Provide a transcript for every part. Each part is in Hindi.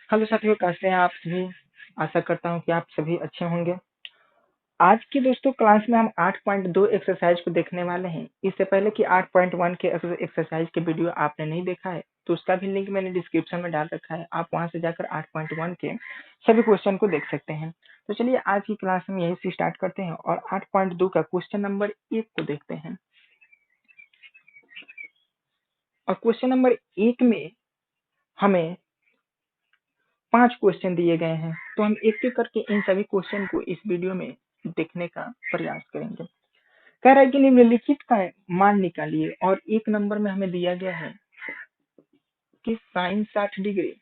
हेलो साथियों, कैसे हैं आप सभी। आशा करता हूं कि आप सभी अच्छे होंगे। आज की दोस्तों क्लास में हम 8.2 एक्सरसाइज को देखने वाले हैं। इससे पहले कि 8.1 के एक्सरसाइज के वीडियो आपने नहीं देखा है तो उसका भी लिंक मैंने डिस्क्रिप्शन में डाल रखा है। आप वहां से जाकर 8.1 के सभी क्वेश्चन को देख सकते हैं। तो चलिए आज की क्लास में यही से स्टार्ट करते हैं और 8.2 का क्वेश्चन नंबर 1 को देखते हैं। और क्वेश्चन नंबर 1 में हमें 5 क्वेश्चन दिए गए हैं, तो हम एक एक करके इन सभी क्वेश्चन को इस वीडियो में देखने का प्रयास करेंगे। कह रहा है कि निम्नलिखित का मान निकालिए और 1 नंबर में हमें दिया गया है कि sine 60 degree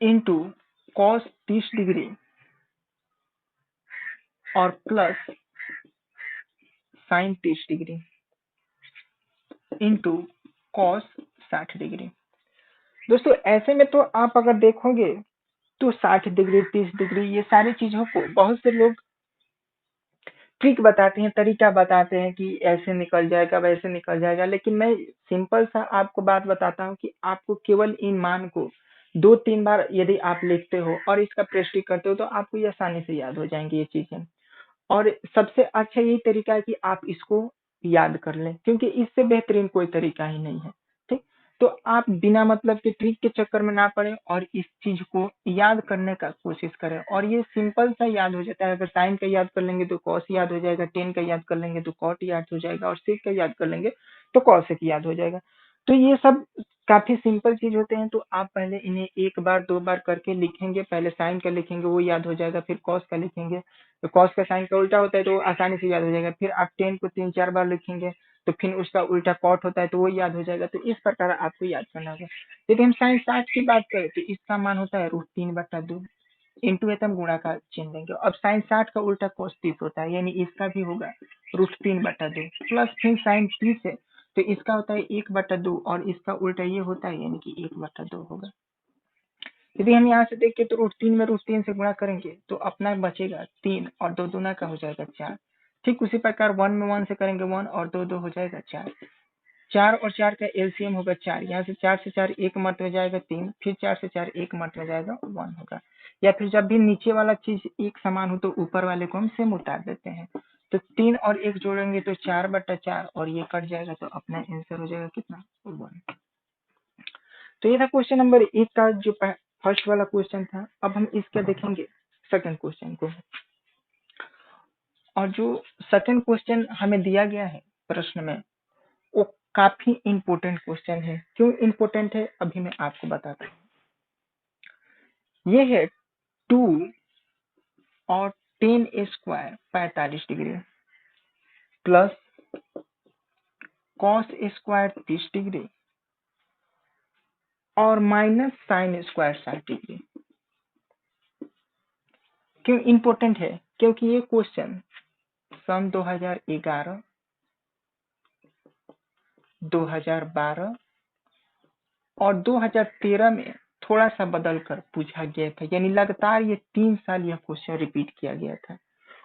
into cos 30 degree और plus sine 30 degree into cos 60 degree. दोस्तों ऐसे में तो आप अगर देखोगे तो 60 डिग्री 30 डिग्री ये सारी चीजों को बहुत से लोग ट्रिक बताते हैं, तरीका बताते हैं कि ऐसे निकल जाएगा वैसे निकल जाएगा, लेकिन मैं सिंपल सा आपको बात बताता हूँ कि आपको केवल इन मान को 2-3 बार यदि आप लिखते हो और इसका प्रैक्टिस करते हो तो आपको ये आसानी से याद हो जाएंगी ये चीजें। और सबसे अच्छा यही तरीका है कि आप इसको याद कर लें, क्योंकि इससे बेहतरीन कोई तरीका ही नहीं है। ठीक, तो आप बिना मतलब के ट्रिक के चक्कर में ना पड़े और इस चीज को याद करने का कोशिश करें। और ये सिंपल सा याद हो जाता है। अगर साइन का याद कर लेंगे तो कॉस याद हो जाएगा, टेन का याद कर लेंगे तो कॉट याद हो जाएगा और सेक का याद कर लेंगे तो कॉसेक याद हो जाएगा। तो ये सब काफी सिंपल चीज होते हैं। तो आप पहले इन्हें 1 बार 2 बार करके लिखेंगे। पहले साइन का लिखेंगे, वो याद हो जाएगा। फिर कॉस का लिखेंगे, तो कॉस का साइन का उल्टा होता है तो आसानी से याद हो जाएगा। फिर आप टेन को 3-4 बार लिखेंगे तो फिर उसका उल्टा कॉट होता है तो वो याद हो जाएगा। तो इस प्रकार आपको याद करना होगा। यदि हम साइन 60 की बात करें तो इसका मान होता है √3/2 इंटू है तो हम गुणा का चिन्ह देंगे। अब साइन 60 का उल्टा cos 30 होता है, यानी इसका भी होगा √3/2 प्लस फिर साइन 30 है तो इसका होता है 1/2 और इसका उल्टा ये होता है यानी कि 1/2 होगा। यदि हम यहाँ से देखें तो √3 में √3 से गुणा करेंगे तो अपना बचेगा 3 और 2 दूना का हो जाएगा 4। ठीक उसी प्रकार 1 में 1 से करेंगे 1 और 2 2 हो जाएगा 4। 4 और 4 का एलसीएम होगा 4। यहाँ से 4 से 4 1 मत में जाएगा 3, फिर 4 से 4 1 मत में जाएगा 1 होगा। या फिर जब भी नीचे वाला चीज एक समान हो तो ऊपर वाले को हम सेम उतार देते हैं। तो 3 और 1 जोड़ेंगे तो 4/4 और ये कट जाएगा तो अपना आंसर हो जाएगा कितना 1। तो ये था क्वेश्चन नंबर 1 का जो फर्स्ट वाला क्वेश्चन था। अब हम इसका देखेंगे सेकंड क्वेश्चन को। और जो सेकंड क्वेश्चन हमें दिया गया है प्रश्न में वो काफी इंपॉर्टेंट क्वेश्चन है। क्यों इंपॉर्टेंट है अभी मैं आपको बताता हूँ। ये है 2 और 10² 45 degree plus cos square 30 degree और माइनस साइन स्क्वायर 60 डिग्री। क्यों इंपॉर्टेंट है? क्योंकि ये क्वेश्चन सन 2011, 2012 और 2013 में थोड़ा सा बदल कर पूछा गया था, यानी लगातार ये 3 साल यह क्वेश्चन रिपीट किया गया था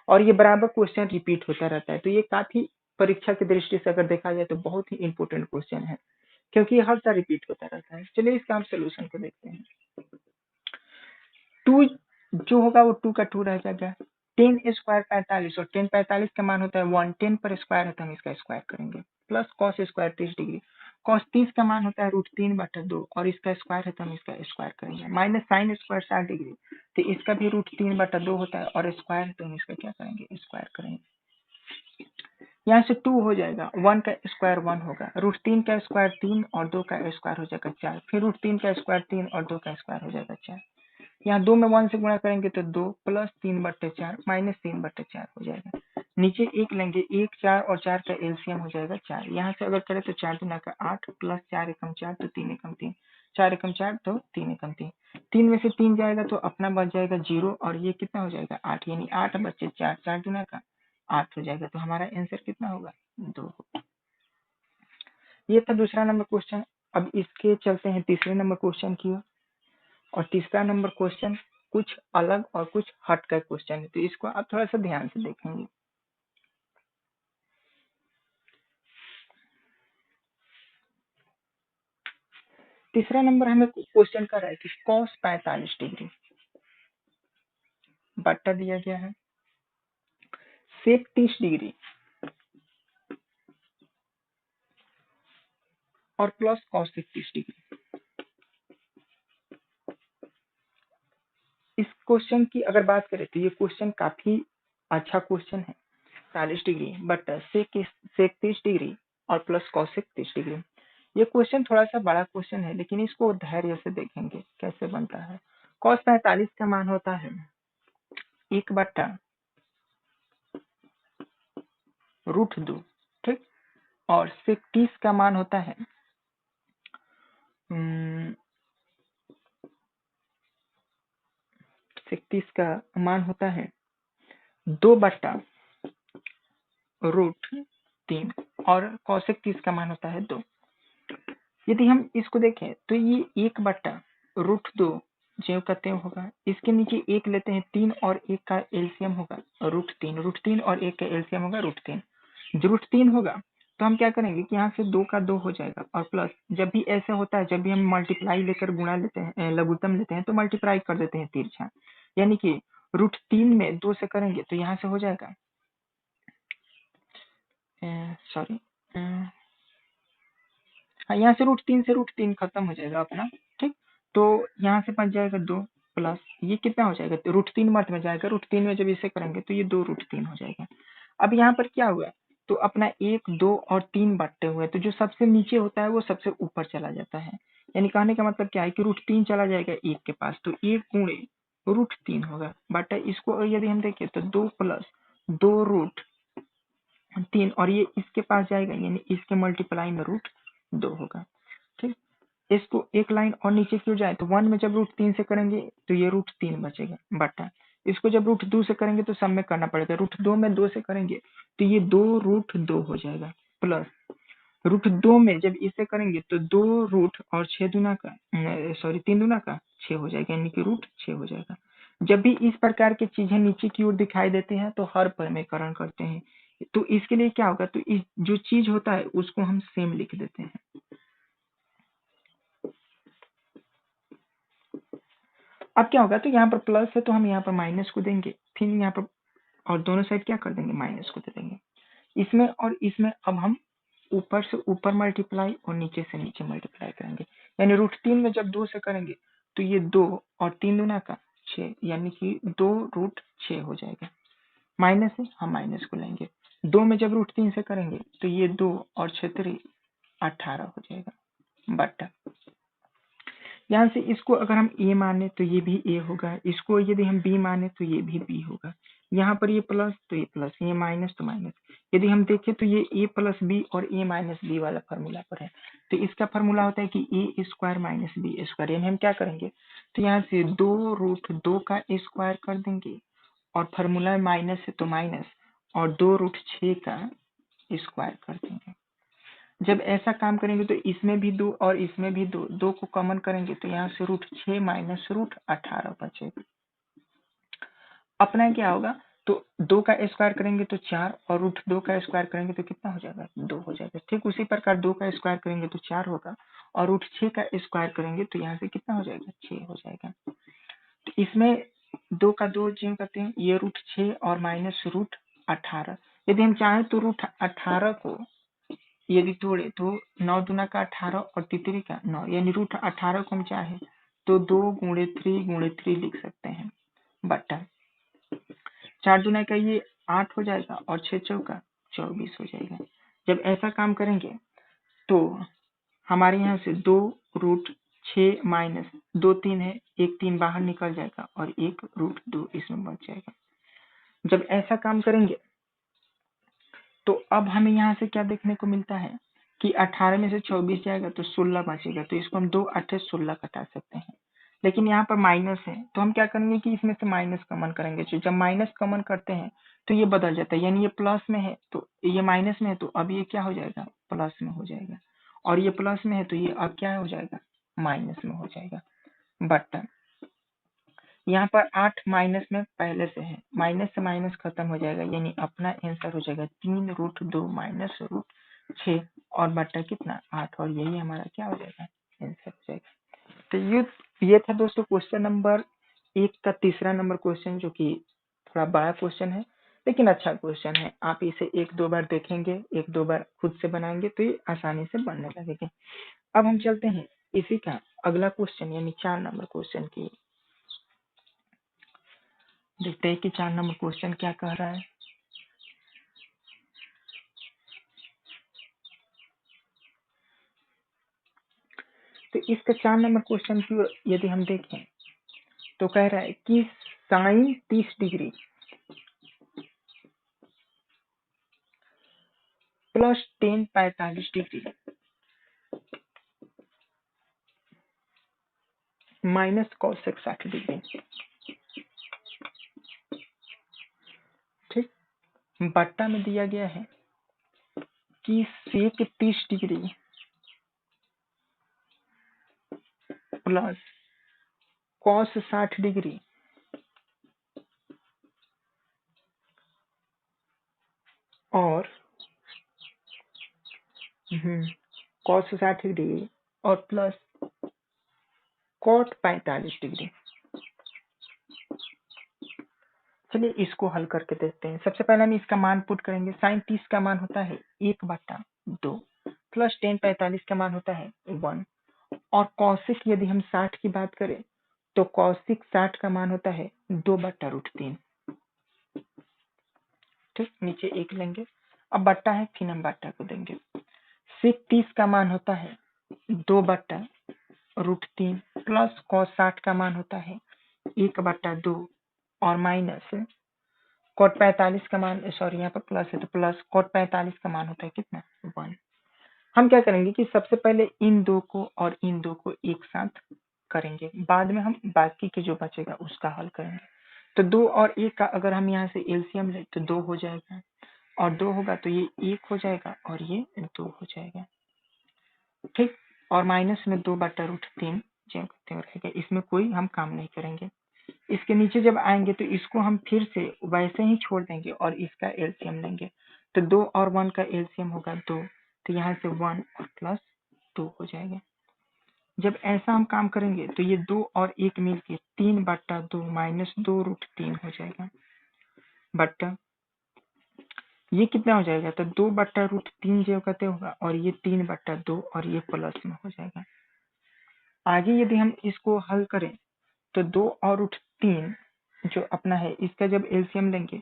और ये बराबर क्वेश्चन रिपीट होता रहता है। तो ये काफी परीक्षा की दृष्टि से अगर देखा जाए तो बहुत ही इंपॉर्टेंट क्वेश्चन है, क्योंकि ये हर साल रिपीट होता रहता है। चलिए इसका हम सोल्यूशन को देखते हैं। 2 जो होगा वो 2 का 2 रह जाएगा। 10² 45 और 10 45 का मान होता है 1, 10 पर स्क्वायर है तो हम इसका स्क्वायर करेंगे। Plus cos square 30 degree, cos 30 का मान होता है √3/2 और इसका स्क्वायर है तो हम इसका स्क्वायर करेंगे। माइनस साइन स्क्वायर 60 डिग्री, तो इसका भी √3/2 होता है और स्क्वायर है तो हम इसका क्या करेंगे स्क्वायर करेंगे। यहाँ से 2 हो जाएगा, 1 का स्क्वायर 1 होगा, √3 का स्क्वायर 3 और 2 का स्क्वायर हो जाएगा 4, फिर √3 का स्क्वायर 3 और 2 का स्क्वायर हो जाएगा 4। यहाँ 2 में 1 से गुणा करेंगे तो 2 प्लस 3/4 माइनस 3/4 हो जाएगा। नीचे 1 लेंगे, 1 4 और 4 का एलसीएम हो जाएगा 4। यहाँ से अगर करें तो 4 दूना का 8 प्लस 4 एकम 4 तो 3 एकम 3, 4 एकम 4 तो 3 एकम 3। 3 में से 3 जाएगा तो अपना बच जाएगा 0 और ये कितना हो जाएगा 8, यानी 8 बचे 4, 4 दूना का 8 हो जाएगा। तो हमारा आंसर कितना होगा 2। ये था दूसरा नंबर क्वेश्चन। अब इसके चलते हैं तीसरे नंबर क्वेश्चन की ओर। और तीसरा नंबर क्वेश्चन कुछ अलग और कुछ हट का क्वेश्चन है, तो इसको आप थोड़ा सा ध्यान से देखेंगे। तीसरा नंबर हमें क्वेश्चन कर रहा है कि cos 45 डिग्री बट्टा दिया गया है sec 30 डिग्री और प्लस cos 30 डिग्री। इस क्वेश्चन की अगर बात करें तो ये क्वेश्चन काफी अच्छा क्वेश्चन है। 40 डिग्री बट sec 30 डिग्री और प्लस cos 30 डिग्री। ये क्वेश्चन थोड़ा सा बड़ा क्वेश्चन है, लेकिन इसको धैर्य से देखेंगे कैसे बनता है। cos 45 का मान होता है 1/√2, ठीक। और sec 30 का मान होता है sec 30 का मान होता है 2/√3 और cos 30 का मान होता है 2। यदि हम इसको देखें तो ये 1/√2 ज्यों का त्यों होगा। इसके नीचे एक लेते हैं 3 और 1 का एलसीएम होगा √3 और 1 का एलसीएम होगा √3। जो √3 होगा तो हम क्या करेंगे कि यहाँ से 2 का 2 हो जाएगा और प्लस जब भी ऐसा होता है, जब भी हम मल्टीप्लाई लेकर गुणा लेते हैं, लघुत्तम लेते हैं तो मल्टीप्लाई कर देते हैं तिरछा, यानी कि √3 में 2 से करेंगे तो यहाँ से हो जाएगा सॉरी हाँ, यहाँ से √3 से √3 खत्म हो जाएगा अपना, ठीक। तो यहाँ से बच जाएगा 2 प्लस ये कितना हो जाएगा, तो √3 मर्थ में जाएगा, √3 में जब इसे करेंगे तो ये 2√3 हो जाएगा। अब यहाँ पर क्या हुआ, तो अपना 1 2 और 3 बांटते हुए तो जो सबसे नीचे होता है वो सबसे ऊपर चला जाता है। यानी कहने का मतलब क्या है कि √3 चला जाएगा 1 के पास, तो 1 गुणे √3 होगा बटा इसको यदि हम देखें तो 2 प्लस 2√3 और ये इसके पास जाएगा, यानी इसके मल्टीप्लाई में √2 होगा, ठीक। इसको एक लाइन और नीचे क्यों जाए, तो 1 में जब √3 से करेंगे तो ये √3 बचेगा बटा इसको जब √2 से करेंगे तो सब में करना पड़ेगा, √2 में 2 से करेंगे तो ये 2√2 हो जाएगा प्लस √2 में जब इसे करेंगे तो 2 रूट और 6 दूना का सॉरी 3 दूना का 6 हो जाएगा, यानी कि √6 हो जाएगा। जब भी इस प्रकार की चीजें नीचे की ओर दिखाई देते हैं तो हर परमेकरण करते हैं। तो इसके लिए क्या होगा, तो इस जो चीज होता है उसको हम सेम लिख देते हैं। अब क्या होगा, तो यहाँ पर प्लस है तो हम यहाँ पर माइनस को देंगे, फिर यहाँ पर और दोनों साइड क्या कर देंगे, माइनस को दे देंगे। इसमें और इसमें अब हम ऊपर से ऊपर मल्टीप्लाई और नीचे से नीचे मल्टीप्लाई करेंगे, यानी √3 में जब 2 से करेंगे तो ये 2 और 3 दूना का 6, यानी कि 2√6 हो जाएगा। माइनस है, हम माइनस को लेंगे। 2 में जब √3 से करेंगे तो ये 2 और 6 3 18 हो जाएगा बटा यहाँ से इसको अगर हम ए माने तो ये भी ए होगा, इसको यदि हम बी माने तो ये भी बी होगा। यहाँ पर ये प्लस तो ये प्लस, ये माइनस तो माइनस। यदि हम देखें तो ये ए प्लस बी और ए माइनस बी वाला फॉर्मूला पर है, तो इसका फॉर्मूला होता है कि ए स्क्वायर माइनस बी स्क्वायर। यानी हम क्या करेंगे, तो यहाँ से 2√2 का स्क्वायर कर देंगे और फॉर्मूला माइनस है तो माइनस और 2√6 का स्क्वायर कर देंगे। जब ऐसा काम करेंगे तो इसमें भी 2 और इसमें भी 2, 2 को कॉमन करेंगे तो यहाँ से √6 माइनस √18 बचेगा। अपना क्या होगा, तो 2 का स्क्वायर करेंगे तो 4 और √2 का स्क्वायर करेंगे तो कितना हो जाएगा, 2 हो जाएगा। ठीक उसी प्रकार 2 का स्क्वायर करेंगे तो 4 होगा और √6 का स्क्वायर करेंगे तो यहाँ से कितना हो जाएगा, 6 हो जाएगा। तो इसमें 2 का 2 ज्यों करते हैं, ये √6 और माइनस √18। यदि हम चाहें तो √18 को यदि तोड़े तो 9 दूना का 18 और तितरी का 9, यानी √18 को हम चाहे तो 2 गुणे 3 लिख सकते हैं बटा 4 दूना का ये 8 हो जाएगा और 6 चौका 24 हो जाएगा। जब ऐसा काम करेंगे तो हमारे यहाँ से 2√6 माइनस 2 3 है, एक 3 बाहर निकल जाएगा और एक √2 इसमें बच जाएगा। जब ऐसा काम करेंगे तो अब हमें यहाँ से क्या देखने को मिलता है कि 18 में से 24 जाएगा तो 16 बचेगा, तो इसको हम 2 8 16 कटा सकते हैं। लेकिन यहाँ पर माइनस है तो हम क्या करेंगे कि इसमें से माइनस कॉमन करेंगे। तो जब माइनस कॉमन करते हैं तो ये बदल जाता है, यानी ये प्लस में है तो ये माइनस में है, तो अब ये क्या हो जाएगा, प्लस में हो जाएगा। और ये प्लस में है तो ये अब क्या हो जाएगा, माइनस में हो जाएगा। बट यहाँ पर 8 माइनस में पहले से है, माइनस से माइनस खत्म हो जाएगा, यानी अपना आंसर हो जाएगा 3√2 माइनस √6 और बटा कितना 8, और यही हमारा क्या हो जाएगा, आंसर हो जाएगा। तो ये था दोस्तों क्वेश्चन नंबर 1 का तीसरा नंबर क्वेश्चन, जो कि थोड़ा बड़ा क्वेश्चन है लेकिन अच्छा क्वेश्चन है। आप इसे 1-2 बार देखेंगे, 1-2 बार खुद से बनाएंगे तो ये आसानी से बनने लगेगा। अब हम चलते हैं इसी का अगला क्वेश्चन यानी 4 नंबर क्वेश्चन की। देखते हैं कि 4 नंबर क्वेश्चन क्या कह रहा है। तो इसका 4 नंबर क्वेश्चन की यदि हम देखें तो कह रहा है कि sine 30 degree plus tan 45 degree minus cosec 60 degree, ठीक, बट्टा में दिया गया है कि sec 30 degree plus cos 60 degree और कॉस 60 डिग्री और प्लस कॉट 45 डिग्री। चलिए इसको हल करके देखते हैं। सबसे पहले हम इसका मान पुट करेंगे। साइन 30 का मान होता है 1/2 प्लस टेन 45 का मान होता है 1 और कौशिक यदि हम 60 की बात करें तो कौशिक 60 का मान होता है 2/√3। ठीक, नीचे 1 लेंगे। अब बट्टा है, फिर हम बट्टा को देंगे। सेक 30 का मान होता है 2/√3 प्लस कॉस 60 का मान होता है 1/2 और माइनस कॉट 45 का मान, सॉरी यहाँ पर प्लस है तो प्लस कॉट 45 का मान होता है कितना 1। हम क्या करेंगे कि सबसे पहले इन दो को और इन दो को एक साथ करेंगे, बाद में हम बाकी के जो बचेगा उसका हल करेंगे। तो 2 और 1 का अगर हम यहाँ से एलसीएम ले तो 2 हो जाएगा और 2 होगा तो ये 1 हो जाएगा और ये 2 हो जाएगा, ठीक। और माइनस में 2/√3 जो करते हुए रहेगा, इसमें कोई हम काम नहीं करेंगे। इसके नीचे जब आएंगे तो इसको हम फिर से वैसे ही छोड़ देंगे और इसका एलसीएम लेंगे। तो 2 और 1 का एलसीएम होगा 2, तो यहाँ से 1 और प्लस 2 हो जाएगा। जब ऐसा हम काम करेंगे तो ये 2 और 1 मिलके 3/2 माइनस 2√3 हो जाएगा बट्टा ये कितना हो जाएगा, तो 2/√3 जो कहते होगा और ये 3/2 और ये प्लस में हो जाएगा। आगे यदि हम इसको हल करें तो 2 और √3 जो अपना है इसका जब एलसीएम लेंगे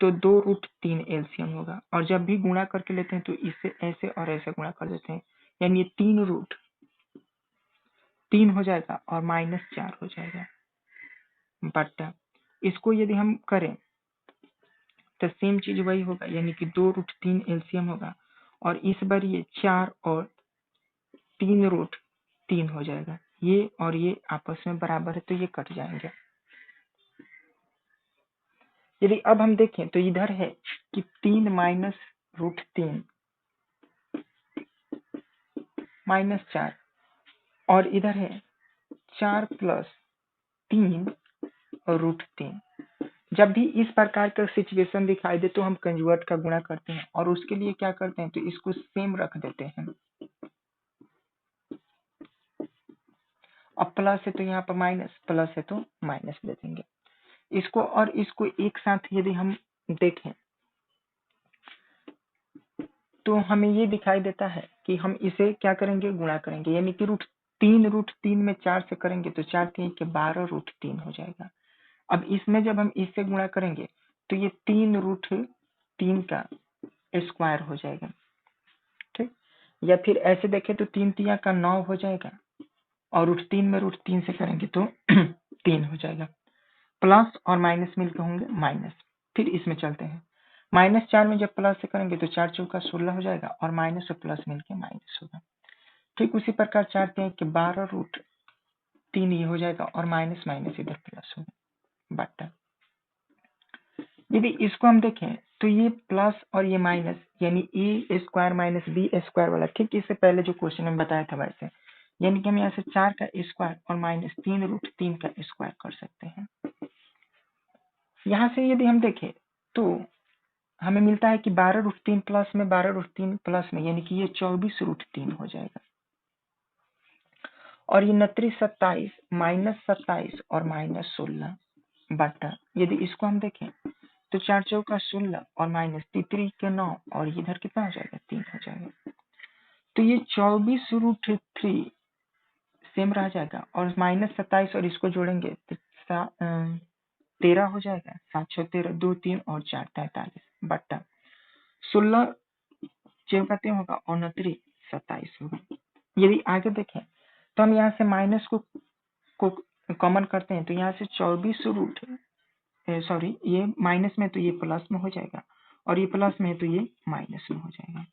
तो 2√3 एलसीएम होगा और जब भी गुणा करके लेते हैं तो इससे ऐसे और ऐसे गुणा कर देते हैं, यानी ये 3√3 हो जाएगा और -4 हो जाएगा बट्टा इसको यदि हम करें तो सेम चीज वही होगा, यानी कि 2√3 एलसीएम होगा और इस बार ये 4 और 3√3 हो जाएगा। ये और ये आपस में बराबर है तो ये कट जाएंगे। यदि अब हम देखें तो इधर है कि 3 माइनस √3 -4 और इधर है 4 प्लस 3√3। जब भी इस प्रकार का सिचुएशन दिखाई दे तो हम कंजुगेट का गुणा करते हैं और उसके लिए क्या करते हैं तो इसको सेम रख देते हैं। अब प्लस है तो यहाँ पर माइनस, प्लस है तो माइनस दे देंगे। इसको और इसको एक साथ यदि हम देखें तो हमें ये दिखाई देता है कि हम इसे क्या करेंगे गुणा करेंगे, यानी कि √3 में 4 से करेंगे तो 4 3 के 12√3 हो जाएगा। अब इसमें जब हम इससे गुणा करेंगे तो ये 3√3 का स्क्वायर हो जाएगा, ठीक। या फिर ऐसे देखें तो 3 तिया का 9 हो जाएगा और √3 में √3 से करेंगे तो 3 हो जाएगा। प्लस और माइनस मिलकर होंगे माइनस। फिर इसमें चलते हैं, -4 में जब प्लस से करेंगे तो 4 चौका 16 हो जाएगा और माइनस और प्लस मिलकर माइनस होगा। ठीक उसी प्रकार 4 तिया के 12√3 ये हो जाएगा और माइनस माइनस इधर प्लस होगा बट्टा। यदि इसको हम देखें तो ये प्लस और ये माइनस यानी ए स्क्वायर माइनस बी स्क्वायर वाला, ठीक इससे पहले जो क्वेश्चन में बताया था वैसे, यानी कि हम यहाँ से 4 का स्क्वायर और माइनस 3√3 का स्क्वायर कर सकते हैं। यहाँ से यदि हम देखें तो हमें मिलता है कि 12√3 प्लस में 12√3 प्लस में, यानी कि ये 24√3 हो जाएगा। और ये 29 27 -27 और -16 बटा, यदि इसको हम देखें तो 4 चौका 16 और माइनस 3 के 9 और इधर कितना हो जाएगा 3 हो जाएगा। तो ये 24√3 सेम रह जाएगा और -27 और इसको जोड़ेंगे तो 13 हो जाएगा। 7 6 13 2 3 और 4 43 बट्टा 16 चौका 3 होगा और 29 27 होगा। यदि आगे देखें तो हम यहाँ से माइनस को कॉमन करते हैं तो यहाँ से 24 रूट सॉरी ये माइनस में तो ये प्लस में हो जाएगा और ये प्लस में तो ये माइनस में हो जाएगा।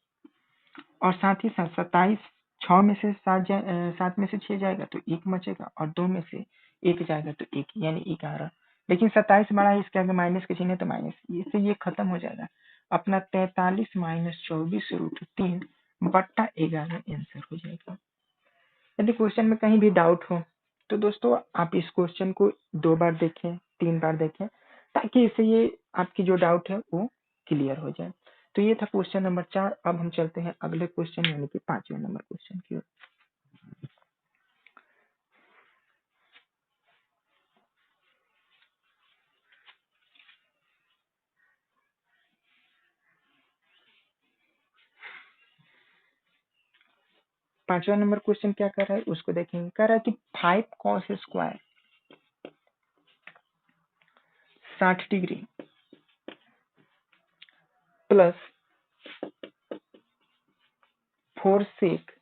और साथ ही साथ 27 6 में से 7 में से 6 जाएगा तो 1 बचेगा और 2 में से 1 जाएगा तो 1 यानी 11। लेकिन 27 बड़ा है, इसके आगे माइनस के चिन्ह तो माइनस, इससे ये खत्म हो जाएगा। अपना 43 - 24√3 बट्टा 11 आंसर हो जाएगा। यदि क्वेश्चन में कहीं भी डाउट हो तो दोस्तों आप इस क्वेश्चन को 2 बार देखें 3 बार देखें ताकि इससे ये आपकी जो डाउट है वो क्लियर हो जाए। तो ये था क्वेश्चन नंबर 4। अब हम चलते हैं अगले क्वेश्चन यानी कि 5वें नंबर क्वेश्चन की ओर। 5वां नंबर क्वेश्चन क्या कर रहा है उसको देखेंगे। कह रहा है कि 5 cos square 60 degree plus 4 sec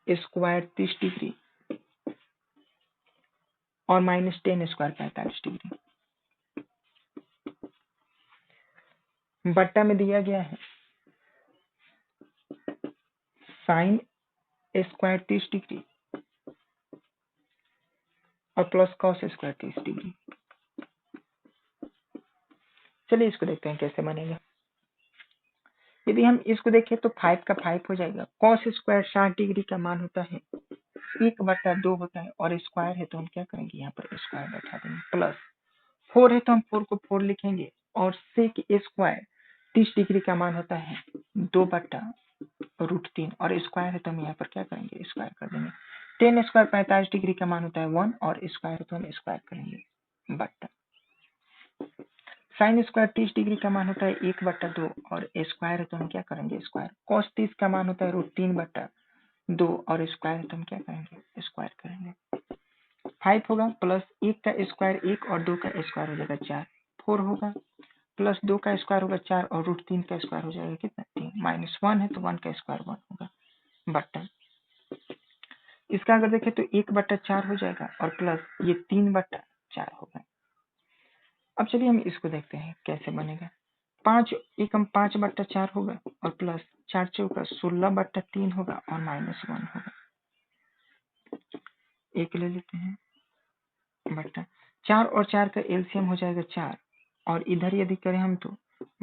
square 30 degree और -10 स्क्वायर 45 डिग्री बट्टा में दिया गया है साइन स्क्वायर 30 डिग्री और प्लस कॉस स्क्वायर 30 डिग्री। चलिए इसको देखते हैं कैसे बनेगा। यदि हम इसको देखें तो 5 का 5 हो जाएगा। कॉस स्क्वायर 60 डिग्री का मान होता है 1/2 होता है और स्क्वायर है तो हम क्या करेंगे यहाँ पर स्क्वायर बैठा देंगे प्लस 4 है तो हम 4 को 4 लिखेंगे और सेक स्क्वायर 30 डिग्री का मान होता है 2/√3 और स्क्वायर है तो हम यहाँ पर क्या करेंगे स्क्वायर कर देंगे। 10 स्क्वायर 45 डिग्री का मान होता है 1 और स्क्वायर है तो हम स्क्वायर करेंगे बट्टा साइन स्क्वायर 30 डिग्री का मान होता है 1/2 और स्क्वायर है तो हम क्या करेंगे स्क्वायर। कॉस 30 का मान होता है √3/2 और स्क्वायर है तो हम क्या करेंगे स्क्वायर करेंगे। 5 होगा प्लस 1 का स्क्वायर 1 और 2 का स्क्वायर हो जाएगा 4। 4 होगा प्लस 2 का स्क्वायर होगा 4 और √3 का स्क्वायर हो जाएगा कितना 3 -1 है तो 1 का स्क्वायर 1 होगा बट्टा इसका अगर देखें तो 1/4 हो जाएगा और प्लस ये 3/4 होगा। अब चलिए हम इसको देखते हैं कैसे बनेगा। 5 एकम 5/4 होगा और प्लस 4 चौका 16/3 होगा और -1 होगा। एक ले लेते हैं बट्टा 4 और 4 का एलसीएम हो जाएगा 4 और इधर यदि करें हम तो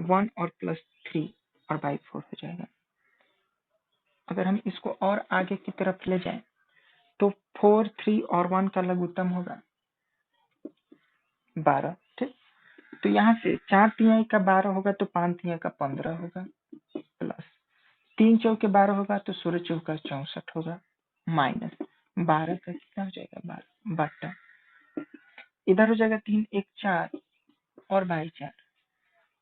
1 और प्लस 3 और बाई 4 हो जाएगा। अगर हम इसको और आगे की तरफ ले जाएं तो 4 3 और 1 का लघुत्तम होगा 12। ठीक, तो यहाँ से 4 तिहाई का 12 होगा तो 5 तिहाई का 15 होगा प्लस 3 चौके 12 होगा तो 16 चौका 64 होगा माइनस 12 का कितना हो जाएगा 12 बट्टा इधर हो जाएगा 3 1 4 और बाई 4।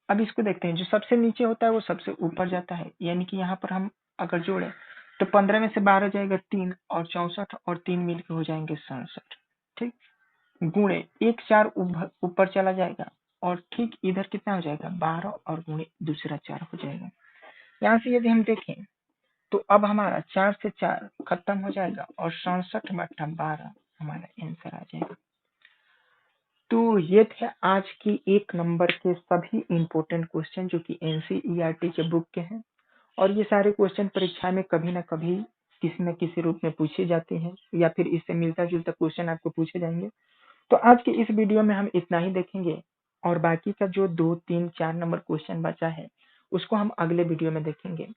अब इसको देखते हैं जो सबसे नीचे होता है वो सबसे ऊपर जाता है यानी कि यहाँ पर हम अगर जोड़े तो 15 में से 12 जाएगा 3 और 64 और 3 मिलकर हो जाएंगे 67। ठीक, गुणे 1 4 ऊपर चला जाएगा और ठीक इधर कितना हो जाएगा 12 और गुणे दूसरा 4 हो जाएगा। यहाँ से यदि हम देखें तो अब हमारा 4 से 4 खत्म हो जाएगा और 67/12 हमारा आंसर आ जाएगा। तो ये थे आज की 1 नंबर के सभी इंपॉर्टेंट क्वेश्चन जो कि एनसीईआरटी के बुक के हैं और ये सारे क्वेश्चन परीक्षा में कभी ना कभी किसी न किसी रूप में पूछे जाते हैं या फिर इससे मिलता जुलता क्वेश्चन आपको पूछे जाएंगे। तो आज के इस वीडियो में हम इतना ही देखेंगे और बाकी का जो 2 3 4 नंबर क्वेश्चन बचा है उसको हम अगले वीडियो में देखेंगे।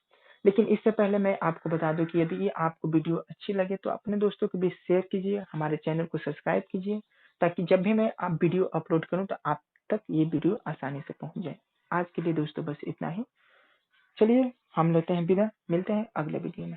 लेकिन इससे पहले मैं आपको बता दूं कि यदि ये आपको वीडियो अच्छी लगे तो अपने दोस्तों के बीच शेयर कीजिए, हमारे चैनल को सब्सक्राइब कीजिए ताकि जब भी मैं आप वीडियो अपलोड करूं तो आप तक ये वीडियो आसानी से पहुंच जाए। आज के लिए दोस्तों बस इतना ही। चलिए हम लेते हैं विदा, मिलते हैं अगले वीडियो में।